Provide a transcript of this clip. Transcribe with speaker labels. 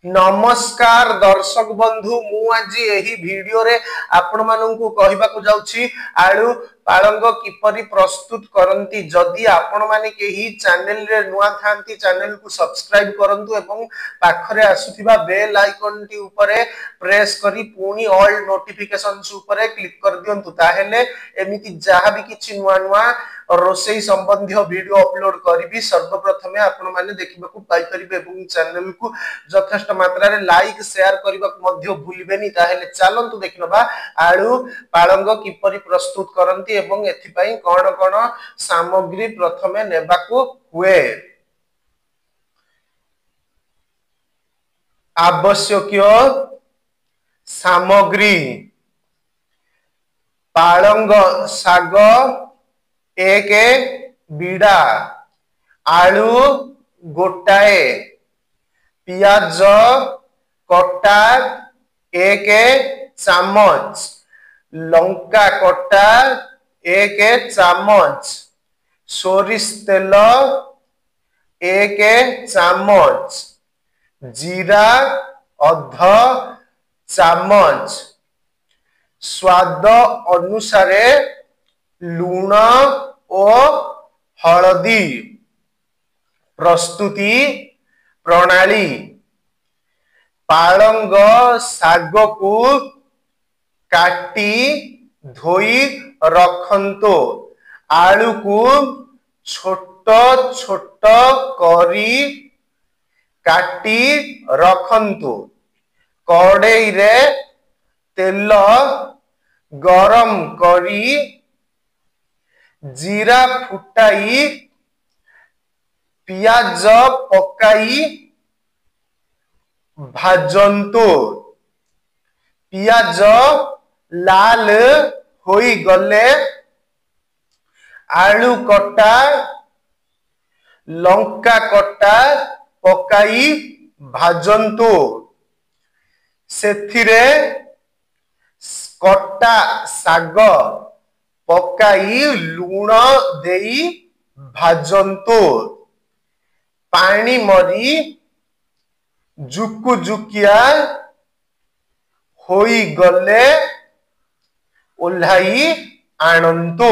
Speaker 1: नमस्कार दर्शक बंधु मु आज यही वीडियो रे आपण माननकु कहिबाकू जाउछि आलू पालंग किपरि प्रस्तुत करंती। जदि आपण माने केही चैनल रे नुआ थांती चैनल को सब्सक्राइब करंतु एवं पाखरे आसुथिबा बेल आइकन टी ऊपरे प्रेस करी पुनी ऑल नोटिफिकेशंस ऊपरे क्लिक कर दियंतु ताहेले एमिति जहा भी किछि नुआ नुआ रोसई संबंधी वीडियो अपलोड करी सर्वप्रथमे आपण माने देखिबाकू पाई परिबे एवं चैनल को यथेष्ट मात्रा रे लाइक शेयर करबा मध्य भूलिबेनी। ताहेले चलंतु देखिनबा आलू पालंग किपरि प्रस्तुत करंती एवं एथि पई कोन कोन सामग्री प्रथमे नेबाकू हुए। आवश्यक सामग्री पालंग साग 1 बीड़ा आलू गोटाए पियाज कटा 1 चामच लंका कटा 1 चामच सोरिष तेल 1 चामच जीरा अधा चामच स्वाद अनुसारे लूण और हलदी। प्रस्तुति प्रणाली पालंग साग को काटी धोई रखंतो आलू को छोट छोट करी काटी रखंतो कड़ाई रे तेल गरम करी जीरा फुटाई पियाज पकाई भाजंतो पियाज लाल होई गले आलू कटा लंका कटा पकाई भाजंतो सेथिरे कटा साग पकाई लूण देई भाजंतो पानी मरी जुकु जुकिया होई गले ओल्हाई आनंतो।